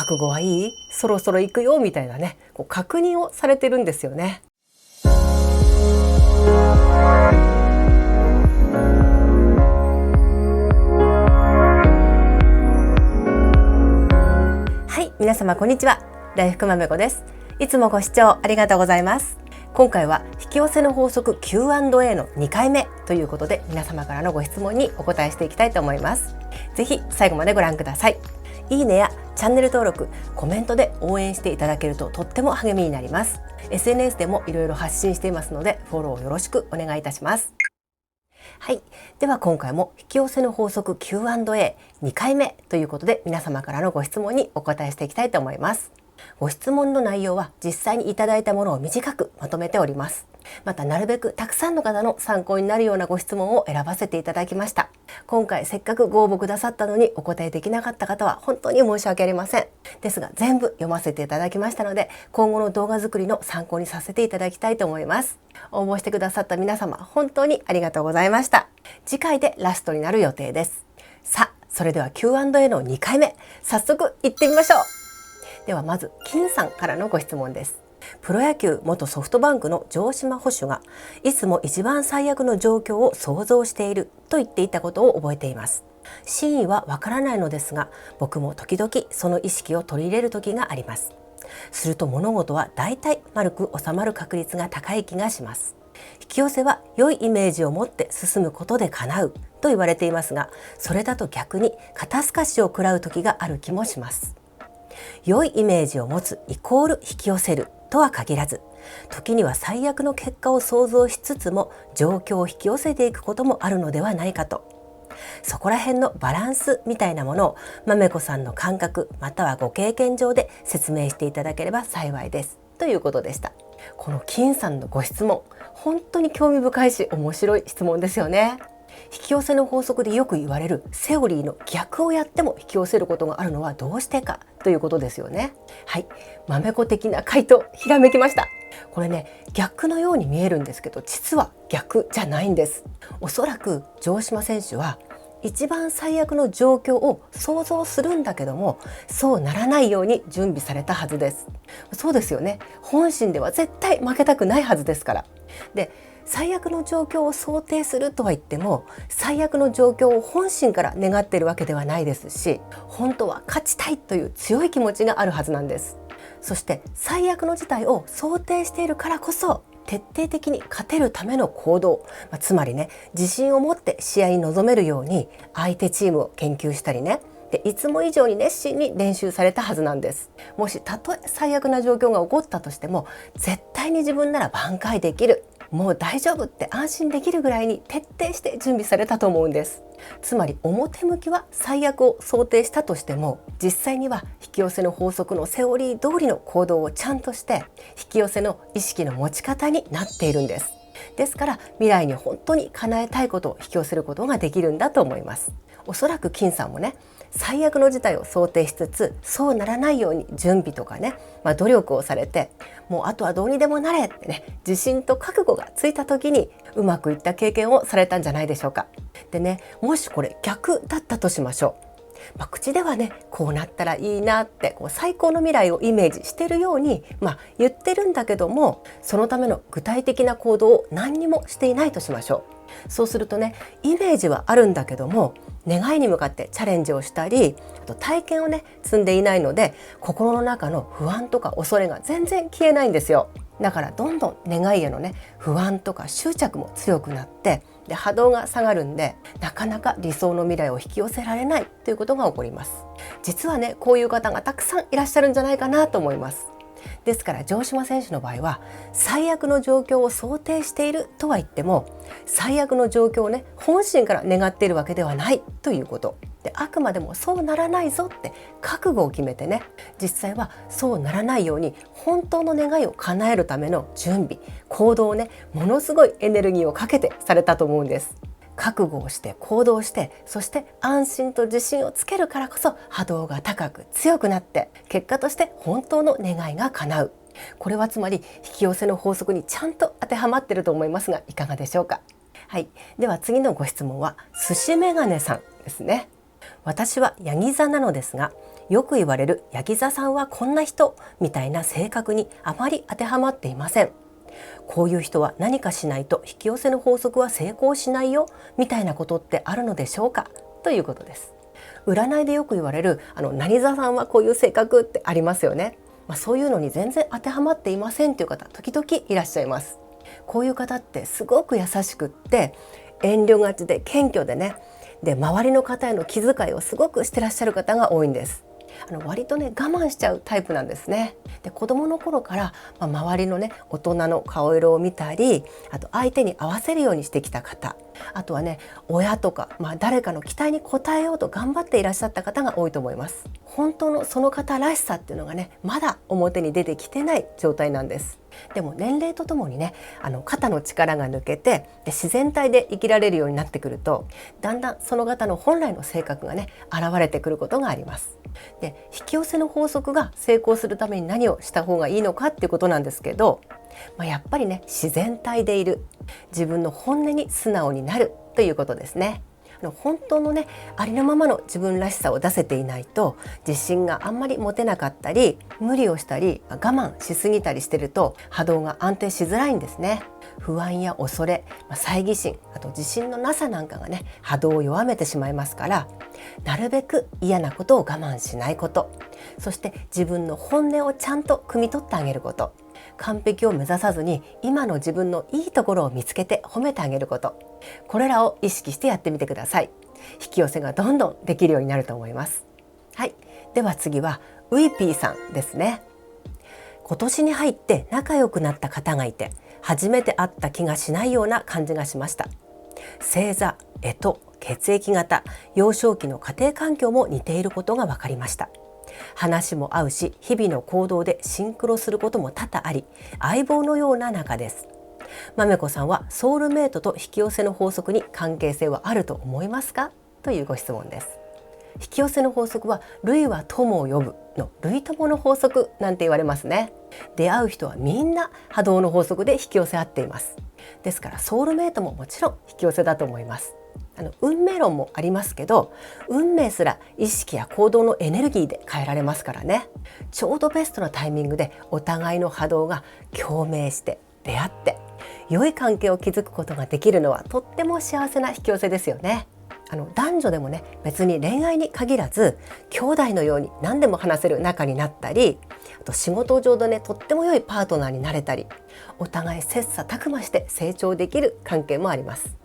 覚悟はいい？そろそろ行くよみたいなね、確認をされてるんですよね。はい、皆様こんにちは。大福まめこです。いつもご視聴ありがとうございます。今回は引き寄せの法則 Q&A の2回目ということで、皆様からのご質問にお答えしていきたいと思います。ぜひ最後までご覧ください。いいねやチャンネル登録、コメントで応援していただけるととっても励みになります。 SNS でもいろいろ発信していますので、フォローよろしくお願いいたします。はい、では今回も引き寄せの法則 Q&A2 回目ということで、皆様からのご質問にお答えしていきたいと思います。ご質問の内容は実際にいただいたものを短くまとめております。またなるべくたくさんの方の参考になるようなご質問を選ばせていただきました。今回せっかくご応募くださったのにお答えできなかった方は本当に申し訳ありません。ですが全部読ませていただきましたので、今後の動画作りの参考にさせていただきたいと思います。応募してくださった皆様、本当にありがとうございました。次回でラストになる予定です。さあ、それでは Q&A の2回目、早速行ってみましょう。ではまず金さんからのご質問です。プロ野球元ソフトバンクの城島捕手がいつも一番最悪の状況を想像していると言っていたことを覚えています。真意はわからないのですが、僕も時々その意識を取り入れる時があります。すると物事はだいたい丸く収まる確率が高い気がします。引き寄せは良いイメージを持って進むことで叶うと言われていますが、それだと逆に肩透かしを食らう時がある気もします。良いイメージを持つイコール引き寄せるとは限らず、時には最悪の結果を想像しつつも状況を引き寄せていくこともあるのではないかと。そこら辺のバランスみたいなものをまめこさんの感覚またはご経験上で説明していただければ幸いですということでした。この金さんのご質問、本当に興味深いし面白い質問ですよね。引き寄せの法則でよく言われるセオリーの逆をやっても引き寄せることがあるのはどうしてかということですよね。はい、まめこ的な回答ひらめきました。これね、逆のように見えるんですけど、実は逆じゃないんです。おそらく城島選手は一番最悪の状況を想像するんだけども、そうならないように準備されたはずです。そうですよね。本心では絶対負けたくないはずですから。で、最悪の状況を想定するとは言っても、最悪の状況を本心から願っているわけではないですし、本当は勝ちたいという強い気持ちがあるはずなんです。そして最悪の事態を想定しているからこそ、徹底的に勝てるための行動、つまりね、自信を持って試合に臨めるように相手チームを研究したりね、でいつも以上に熱心に練習されたはずなんです。もしたとえ最悪な状況が起こったとしても、絶対に自分なら挽回できる、もう大丈夫って安心できるぐらいに徹底して準備されたと思うんです。つまり表向きは最悪を想定したとしても、実際には引き寄せの法則のセオリー通りの行動をちゃんとして引き寄せの意識の持ち方になっているんです。ですから未来に本当に叶えたいことを引き寄せることができるんだと思います。おそらく金さんもね、最悪の事態を想定しつつそうならないように準備とかね、努力をされて、もうあとはどうにでもなれってね、自信と覚悟がついた時にうまくいった経験をされたんじゃないでしょうか。でね、もしこれ逆だったとしましょう。口ではね、こうなったらいいなって最高の未来をイメージしているように言ってるんだけども、そのための具体的な行動を何にもしていないとしましょう。そうするとね、イメージはあるんだけども、願いに向かってチャレンジをしたり、あと体験をね積んでいないので、心の中の不安とか恐れが全然消えないんですよ。だからどんどん願いへのね不安とか執着も強くなって、で波動が下がるんで、なかなか理想の未来を引き寄せられないということが起こります。実はね、こういう方がたくさんいらっしゃるんじゃないかなと思います。ですから城島選手の場合は、最悪の状況を想定しているとは言っても、最悪の状況をね本心から願っているわけではないということで、あくまでもそうならないぞって覚悟を決めてね、実際はそうならないように本当の願いを叶えるための準備行動をね、ものすごいエネルギーをかけてされたと思うんです。覚悟をして行動して、そして安心と自信をつけるからこそ波動が高く強くなって、結果として本当の願いが叶う。これはつまり引き寄せの法則にちゃんと当てはまっていると思いますが、いかがでしょうか。はい、では次のご質問は寿司メガネさんですね。私はヤギ座なのですが、よく言われるヤギ座さんはこんな人みたいな性格にあまり当てはまっていません。こういう人は何かしないと引き寄せの法則は成功しないよみたいなことってあるのでしょうかということです。占いでよく言われる何座さんはこういう性格ってありますよね。そういうのに全然当てはまっていませんという方時々いらっしゃいます。こういう方ってすごく優しくって遠慮がちで謙虚でね、で周りの方への気遣いをすごくしてらっしゃる方が多いんです。割とね我慢しちゃうタイプなんですね。で子供の頃から、周りのね大人の顔色を見たり、あと相手に合わせるようにしてきた方、あとはね親とか、誰かの期待に応えようと頑張っていらっしゃった方が多いと思います。本当のその方らしさっていうのがねまだ表に出てきてない状態なんです。でも年齢とともにね肩の力が抜けてで自然体で生きられるようになってくると、だんだんその方の本来の性格がね現れてくることがあります。で引き寄せの法則が成功するために何をした方がいいのかっていうことなんですけど、やっぱりね自然体でいる、自分の本音に素直になるということですね。本当のねありのままの自分らしさを出せていないと自信があんまり持てなかったり、無理をしたり我慢しすぎたりしてると波動が安定しづらいんですね。不安や恐れ、猜疑心、あと自信のなさなんかがね波動を弱めてしまいますから、なるべく嫌なことを我慢しないこと、そして自分の本音をちゃんと汲み取ってあげること、完璧を目指さずに今の自分のいいところを見つけて褒めてあげること、これらを意識してやってみてください。引き寄せがどんどんできるようになると思います。はい、では次はウイピーさんですね。今年に入って仲良くなった方がいて初めて会った気がしないような感じがしました。星座、干支、血液型、幼少期の家庭環境も似ていることが分かりました。話も合うし、日々の行動でシンクロすることも多々あり、相棒のような仲です。まめこさんはソウルメイトと引き寄せの法則に関係性はあると思いますかというご質問です。引き寄せの法則は類は友を呼ぶの類友の法則なんて言われますね。出会う人はみんな波動の法則で引き寄せ合っています。ですからソウルメイトももちろん引き寄せだと思います。運命論もありますけど、運命すら意識や行動のエネルギーで変えられますからね。ちょうどベストなタイミングでお互いの波動が共鳴して出会って良い関係を築くことができるのはとっても幸せな引き寄せですよね。男女でもね別に恋愛に限らず兄弟のように何でも話せる仲になったり、あと仕事上でねとっても良いパートナーになれたり、お互い切磋琢磨して成長できる関係もあります。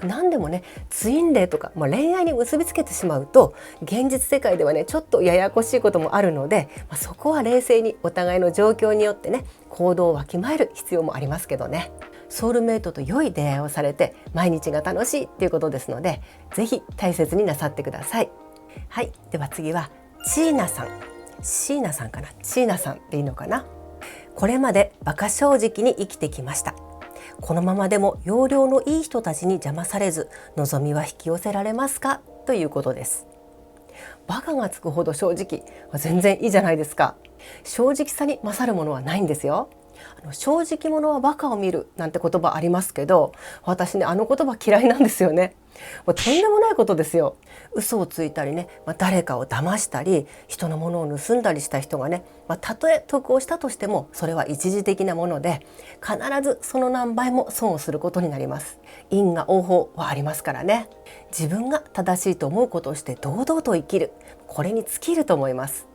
何でもねツインレイとか、恋愛に結びつけてしまうと現実世界ではねちょっとややこしいこともあるので、そこは冷静にお互いの状況によってね行動をわきまえる必要もありますけどね。ソウルメイトと良い出会いをされて毎日が楽しいっていうことですので、ぜひ大切になさってください。はい、では次はチーナさん、シーナさんかな、チーナさんでいいのかな。これまで馬鹿正直に生きてきました。このままでも要領のいい人たちに邪魔されず望みは引き寄せられますかということです。馬鹿がつくほど正直、全然いいじゃないですか。正直さに勝るものはないんですよ。正直者は馬鹿を見るなんて言葉ありますけど、私ね言葉嫌いなんですよね。とんでもないことですよ。嘘をついたりね、誰かを騙したり人のものを盗んだりした人がね、たとえ得をしたとしてもそれは一時的なもので、必ずその何倍も損をすることになります。因果応報はありますからね。自分が正しいと思うことをして堂々と生きる、これに尽きると思います。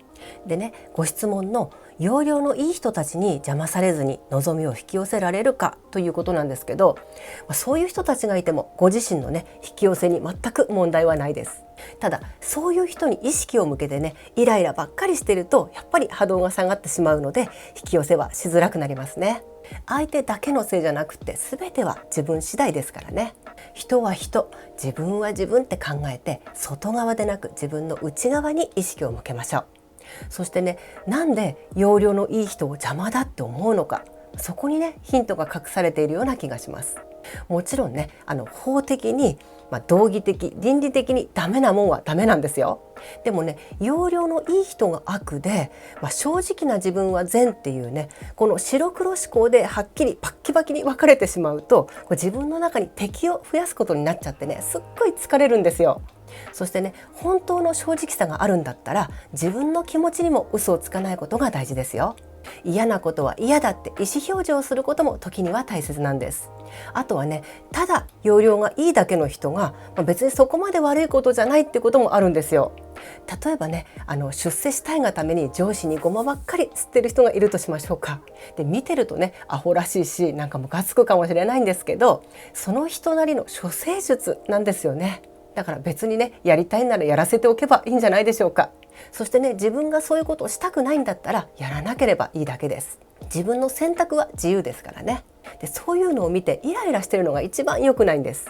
でね、ご質問の要領のいい人たちに邪魔されずに望みを引き寄せられるかということなんですけど、そういう人たちがいてもご自身のね引き寄せに全く問題はないです。ただそういう人に意識を向けてねイライラばっかりしてるとやっぱり波動が下がってしまうので引き寄せはしづらくなりますね。相手だけのせいじゃなくて全ては自分次第ですからね。人は人、自分は自分って考えて外側でなく自分の内側に意識を向けましょう。そしてね、なんで要領のいい人を邪魔だって思うのか、そこにねヒントが隠されているような気がします。もちろんね法的に、道義的倫理的にダメなもんはダメなんですよ。でもね要領のいい人が悪で、正直な自分は善っていうねこの白黒思考ではっきりパッキパキに分かれてしまうと自分の中に敵を増やすことになっちゃってね、すっごい疲れるんですよ。そしてね、本当の正直さがあるんだったら自分の気持ちにも嘘をつかないことが大事ですよ。嫌なことは嫌だって意思表示をすることも時には大切なんです。あとはね、ただ容量がいいだけの人が、別にそこまで悪いことじゃないってこともあるんですよ。例えばね、出世したいがために上司にゴマばっかり吸ってる人がいるとしましょうか。で、見てるとね、アホらしいし、なんかムカつくかもしれないんですけど、その人なりの処世術なんですよね。だから別にね、やりたいならやらせておけばいいんじゃないでしょうか。そしてね、自分がそういうことをしたくないんだったらやらなければいいだけです。自分の選択は自由ですからね。で、そういうのを見てイライラしてるのが一番良くないんです。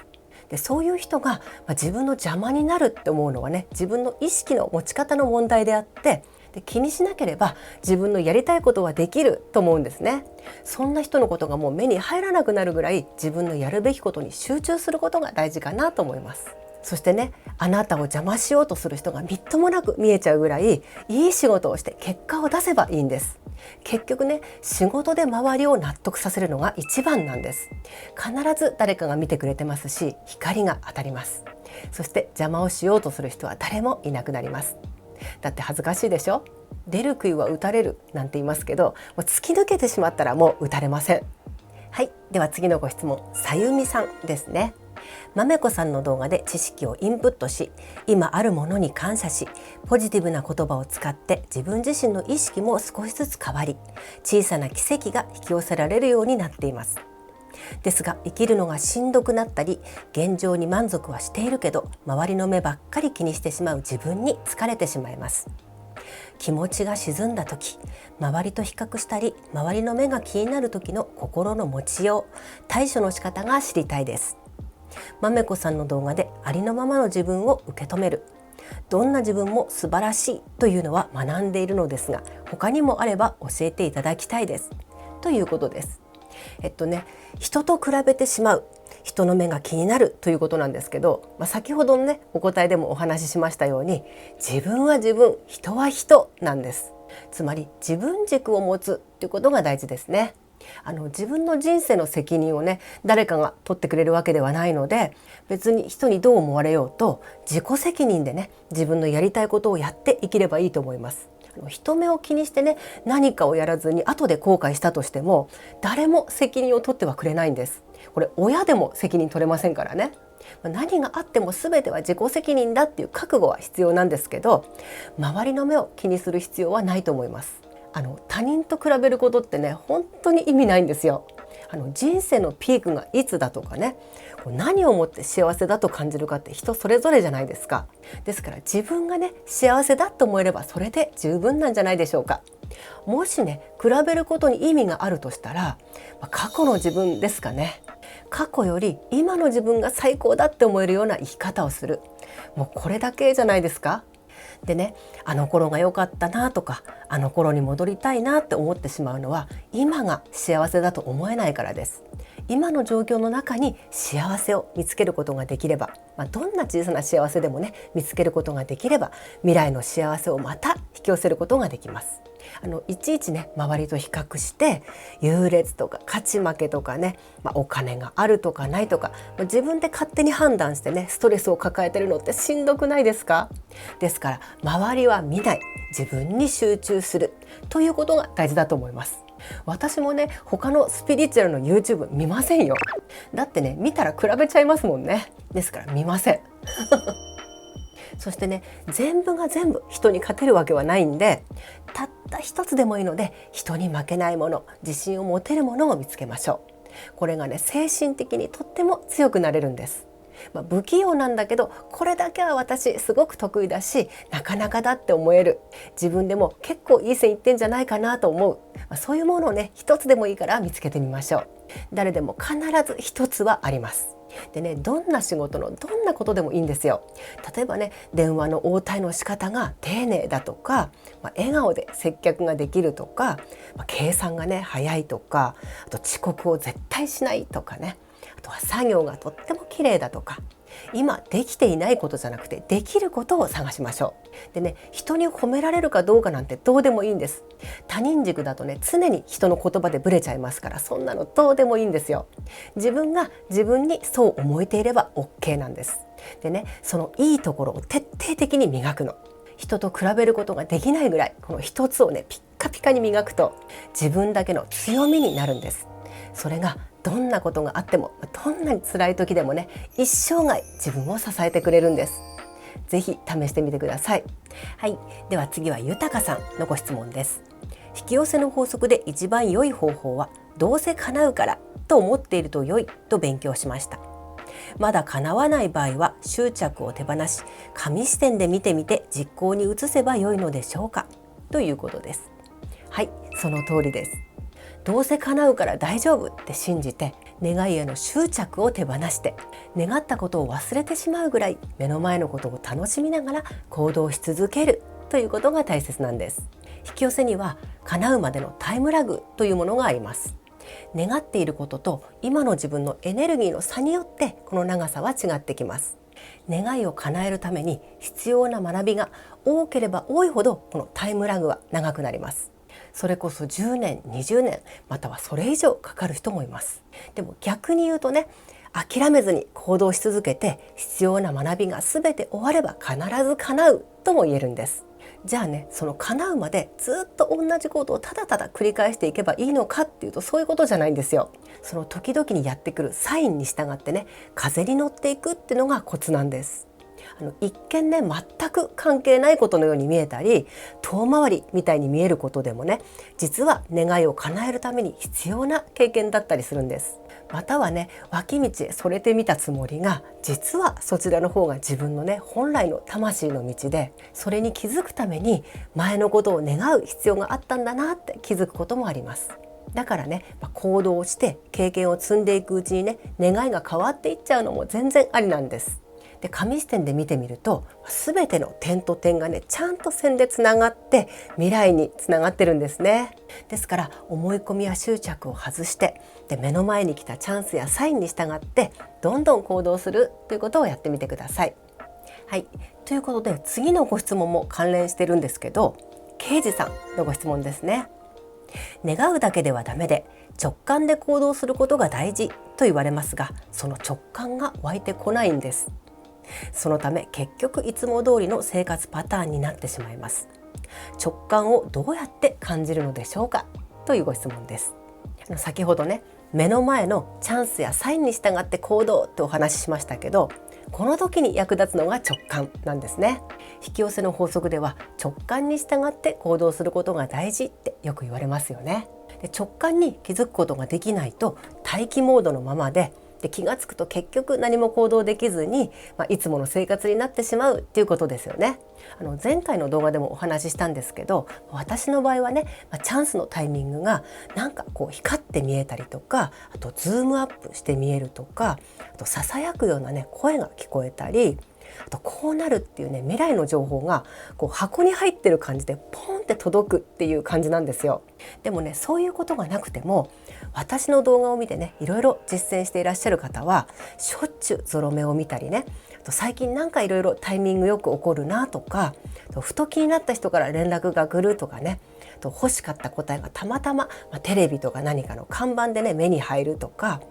で、そういう人が、自分の邪魔になるって思うのはね、自分の意識の持ち方の問題であって、で、気にしなければ自分のやりたいことはできると思うんですね。そんな人のことがもう目に入らなくなるぐらい自分のやるべきことに集中することが大事かなと思います。そしてね、あなたを邪魔しようとする人がみっともなく見えちゃうぐらいいい仕事をして結果を出せばいいんです。結局ね、仕事で周りを納得させるのが一番なんです。必ず誰かが見てくれてますし、光が当たります。そして邪魔をしようとする人は誰もいなくなります。だって恥ずかしいでしょ。出る杭は打たれるなんて言いますけど、もう突き抜けてしまったらもう打たれません。はい、では次のご質問、さゆみさんですね。まめこさんの動画で知識をインプットし、今あるものに感謝し、ポジティブな言葉を使って自分自身の意識も少しずつ変わり、小さな奇跡が引き寄せられるようになっています。ですが、生きるのがしんどくなったり、現状に満足はしているけど周りの目ばっかり気にしてしまう自分に疲れてしまいます。気持ちが沈んだ時、周りと比較したり周りの目が気になる時の心の持ちよう、対処の仕方が知りたいです。まめこさんの動画でありのままの自分を受け止める、どんな自分も素晴らしいというのは学んでいるのですが、他にもあれば教えていただきたいです、ということです。人と比べてしまう、人の目が気になるということなんですけど、先ほどのね、お答えでもお話ししましたように、自分は自分、人は人なんです。つまり自分軸を持つということが大事ですね。自分の人生の責任をね、誰かが取ってくれるわけではないので、別に人にどう思われようと自己責任でね、自分のやりたいことをやって生きればいいと思います。人目を気にしてね、何かをやらずに後で後悔したとしても、誰も責任を取ってはくれないんです。これ親でも責任取れませんからね。何があっても全ては自己責任だっていう覚悟は必要なんですけど、周りの目を気にする必要はないと思います。他人と比べることってね、本当に意味ないんですよ。人生のピークがいつだとかね、何をもって幸せだと感じるかって人それぞれじゃないですか。ですから自分がね、幸せだと思えればそれで十分なんじゃないでしょうか。もしね、比べることに意味があるとしたら、過去の自分ですかね。過去より今の自分が最高だって思えるような生き方をする、もうこれだけじゃないですか。でね、あの頃が良かったなとか、あの頃に戻りたいなって思ってしまうのは、今が幸せだと思えないからです。今の状況の中に幸せを見つけることができれば、どんな小さな幸せでもね、見つけることができれば、未来の幸せをまた引き寄せることができます。いちいちね、周りと比較して優劣とか勝ち負けとかね、お金があるとかないとか、自分で勝手に判断してね、ストレスを抱えてるのってしんどくないですか？ですから周りは見ない、自分に集中するということが大事だと思います。私もね、他のスピリチュアルの YouTube 見ませんよ。だってね、見たら比べちゃいますもんね。ですから見ません。そしてね、全部が全部人に勝てるわけはないんで、たった一つでもいいので人に負けないもの、自信を持てるものを見つけましょう。これがね、精神的にとっても強くなれるんです。不器用なんだけど、これだけは私すごく得意だし、なかなかだって思える、自分でも結構いい線いってんじゃないかなと思う、そういうものをね、一つでもいいから見つけてみましょう。誰でも必ず一つはあります。でね、どんな仕事のどんなことでもいいんですよ。例えばね、電話の応対の仕方が丁寧だとか、笑顔で接客ができるとか、計算がね早いとか、あと遅刻を絶対しないとかね、あとは作業がとっても綺麗だとか、今できていないことじゃなくてできることを探しましょう。でね、人に褒められるかどうかなんてどうでもいいんです。他人軸だとね、常に人の言葉でブレちゃいますから、そんなのどうでもいいんですよ。自分が自分にそう思えていれば OK なんです。でね、そのいいところを徹底的に磨くの。人と比べることができないぐらいこの一つをねピッカピカに磨くと自分だけの強みになるんです。それがどんなことがあってもどんなに辛い時でもね一生涯自分を支えてくれるんです。ぜひ試してみてください。はい、では次は豊さんのご質問です。引き寄せの法則で一番良い方法はどうせ叶うからと思っていると良いと勉強しました。まだ叶わない場合は執着を手放し神視点で見てみて実行に移せば良いのでしょうかということです。はい、その通りです。どうせ叶うから大丈夫って信じて願いへの執着を手放して願ったことを忘れてしまうぐらい目の前のことを楽しみながら行動し続けるということが大切なんです。引き寄せには叶うまでのタイムラグというものがあります。願っていることと今の自分のエネルギーの差によってこの長さは違ってきます。願いを叶えるために必要な学びが多ければ多いほどこのタイムラグは長くなります。それこそ10年、20年またはそれ以上かかる人もいます。でも逆に言うとね、諦めずに行動し続けて必要な学びが全て終われば必ず叶うとも言えるんです。じゃあね、その叶うまでずっと同じことをただただ繰り返していけばいいのかっていうとそういうことじゃないんですよ。その時々にやってくるサインに従ってね、風に乗っていくっていうのがコツなんです。一見ね全く関係ないことのように見えたり遠回りみたいに見えることでもね、実は願いを叶えるために必要な経験だったりするんです。またはね、脇道へそれてみたつもりが実はそちらの方が自分のね本来の魂の道で、それに気づくために前のことを願う必要があったんだなって気づくこともあります。だからね、行動をして経験を積んでいくうちにね、願いが変わっていっちゃうのも全然ありなんです。で、神視点で見てみると全ての点と点がねちゃんと線でつながって未来につながってるんですね。ですから思い込みや執着を外してで目の前に来たチャンスやサインに従ってどんどん行動するということをやってみてください。はい、ということで次のご質問も関連してるんですけど、刑事さんのご質問ですね。願うだけではダメで直感で行動することが大事と言われますが、その直感が湧いてこないんです。そのため結局いつも通りの生活パターンになってしまいます。直感をどうやって感じるのでしょうかというご質問です。先ほどね、目の前のチャンスやサインに従って行動ってお話ししましたけど、この時に役立つのが直感なんですね。引き寄せの法則では直感に従って行動することが大事ってよく言われますよね。で、直感に気づくことができないと待機モードのままで気がつくと結局何も行動できずに、いつもの生活になってしまうっていうことですよね。前回の動画でもお話ししたんですけど、私の場合はね、チャンスのタイミングがなんか光って見えたりとか、あとズームアップして見えるとか、あとささやくようなね声が聞こえたり、あとこうなるっていうね未来の情報が箱に入ってる感じでポンって届くっていう感じなんですよ。でもね、そういうことがなくても私の動画を見てねいろいろ実践していらっしゃる方はしょっちゅうゾロ目を見たりね、あと最近なんかいろいろタイミングよく起こるなとか、ふと気になった人から連絡が来るとかね、欲しかった答えがたまたまテレビとか何かの看板でね目に入るとか、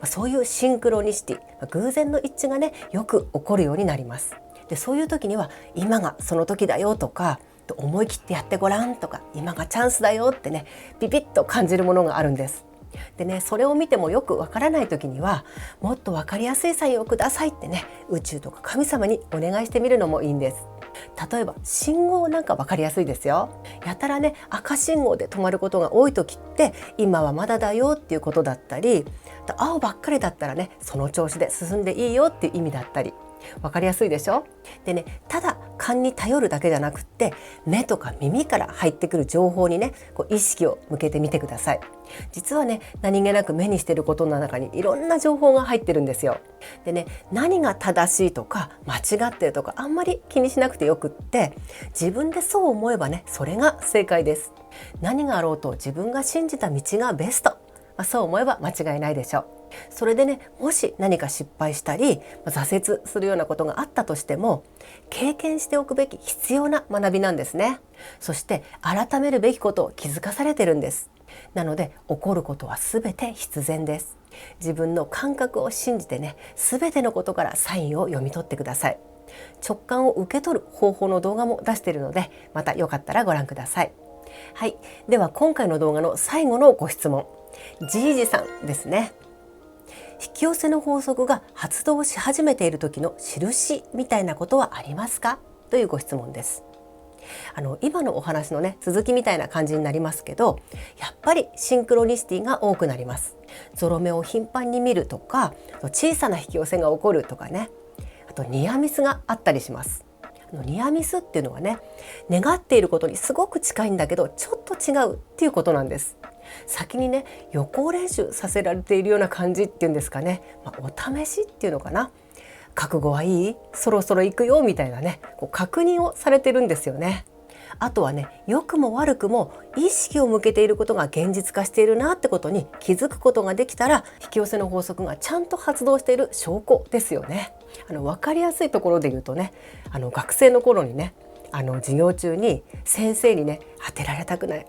そういうシンクロニシティ、偶然の一致がねよく起こるようになります。で、そういう時には今がその時だよとか、思い切ってやってごらんとか、今がチャンスだよってねビビッと感じるものがあるんです。でね、それを見てもよくわからない時にはもっとわかりやすいサインをくださいってね、宇宙とか神様にお願いしてみるのもいいんです。例えば信号なんか分かりやすいですよ。やたらね赤信号で止まることが多い時って今はまだだよっていうことだったり、青ばっかりだったらねその調子で進んでいいよっていう意味だったり、分かりやすいでしょ。でね、ただ勘に頼るだけじゃなくって目とか耳から入ってくる情報にね意識を向けてみてください。実はね、何気なく目にしていることの中にいろんな情報が入ってるんですよ。でね、何が正しいとか間違ってるとかあんまり気にしなくてよくって、自分でそう思えばねそれが正解です。何があろうと自分が信じた道がベスト、そう思えば間違いないでしょう。それでね、もし何か失敗したり挫折するようなことがあったとしても経験しておくべき必要な学びなんですね。そして改めるべきことを気づかされてるんです。なので起こることはすべて必然です。自分の感覚を信じてね、すべてのことからサインを読み取ってください。直感を受け取る方法の動画も出しているので、またよかったらご覧ください。はい、では今回の動画の最後のご質問、じいじさんですね。引き寄せの法則が発動し始めている時の印みたいなことはありますかというご質問です。今のお話のね続きみたいな感じになりますけど、やっぱりシンクロニシティが多くなります。ゾロ目を頻繁に見るとか、小さな引き寄せが起こるとかね、あとニアミスがあったりします。ニアミスっていうのはね、願っていることにすごく近いんだけどちょっと違うっていうことなんです。先にね予行練習させられているような感じっていうんですかね、お試しっていうのかな、覚悟はいい？そろそろ行くよみたいなね、確認をされてるんですよね。あとはね、良くも悪くも意識を向けていることが現実化しているなってことに気づくことができたら、引き寄せの法則がちゃんと発動している証拠ですよね。分かりやすいところで言うとね、学生の頃にね、授業中に先生にね、当てられたくない、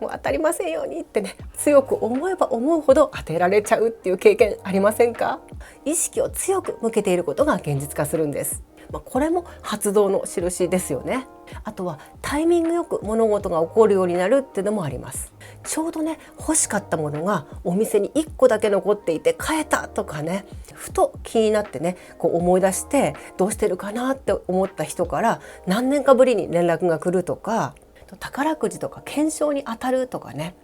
もう当たりませんようにってね、強く思えば思うほど当てられちゃうっていう経験ありませんか？意識を強く向けていることが現実化するんです。これも発動の印ですよね。あとはタイミングよく物事が起こるようになるっていうのもあります。ちょうどね欲しかったものがお店に1個だけ残っていて買えたとかね、ふと気になってね思い出してどうしてるかなって思った人から何年かぶりに連絡が来るとか、宝くじとか懸賞に当たるとかね、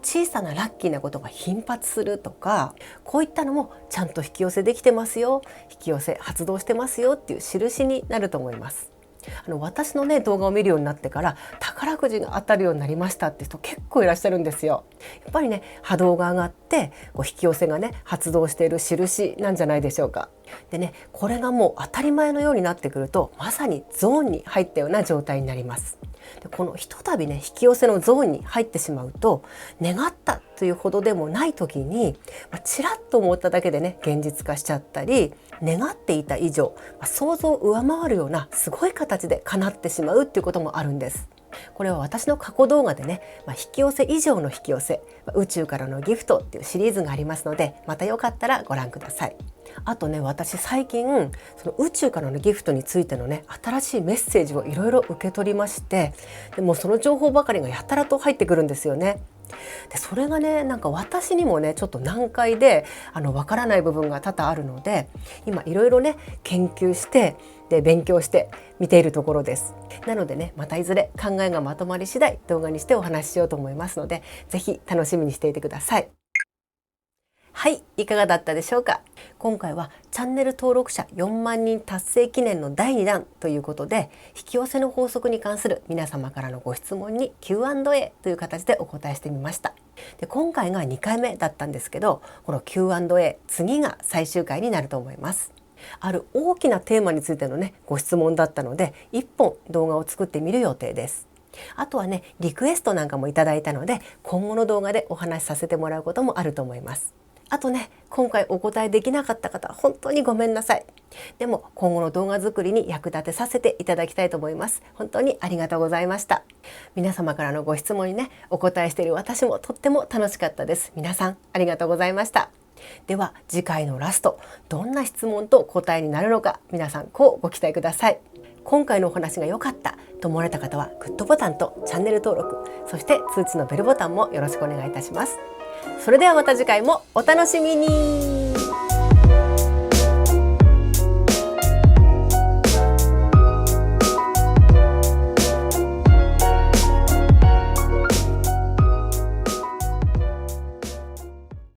小さなラッキーなことが頻発するとか、こういったのもちゃんと引き寄せできてますよ、引き寄せ発動してますよっていう印になると思います。私のね動画を見るようになってから宝くじが当たるようになりましたって人結構いらっしゃるんですよ。やっぱりね波動が上がって引き寄せがね発動している印なんじゃないでしょうか。でね、これがもう当たり前のようになってくると、まさにゾーンに入ったような状態になります。でこのひとたびね引き寄せのゾーンに入ってしまうと、願ったというほどでもない時に、ちらっと思っただけでね現実化しちゃったり、願っていた以上、想像を上回るようなすごい形で叶ってしまうっていうこともあるんです。これは私の過去動画でね、引き寄せ以上の引き寄せ、宇宙からのギフトっていうシリーズがありますので、またよかったらご覧ください。あとね、私最近その宇宙からのギフトについてのね新しいメッセージをいろいろ受け取りまして、でもその情報ばかりがやたらと入ってくるんですよね。でそれがね私にもねちょっと難解でわからない部分が多々あるので、今いろいろね研究してで勉強して見ているところです。なのでね、またいずれ考えがまとまり次第動画にしてお話ししようと思いますので、ぜひ楽しみにしていてください。はい、いかがだったでしょうか。今回はチャンネル登録者4万人達成記念の第2弾ということで、引き寄せの法則に関する皆様からのご質問に Q&A という形でお答えしてみました。で今回が2回目だったんですけど、この Q&A 次が最終回になると思います。ある大きなテーマについてのねご質問だったので、1本動画を作ってみる予定です。あとはねリクエストなんかもいただいたので、今後の動画でお話しさせてもらうこともあると思います。あとね、今回お答えできなかった方、本当にごめんなさい。でも今後の動画作りに役立てさせていただきたいと思います。本当にありがとうございました。皆様からのご質問にねお答えしている私もとっても楽しかったです。皆さんありがとうございました。では次回のラスト、どんな質問と答えになるのか、皆さんこうご期待ください。今回のお話が良かったと思われた方はグッドボタンとチャンネル登録、そして通知のベルボタンもよろしくお願いいたします。それではまた次回もお楽しみに。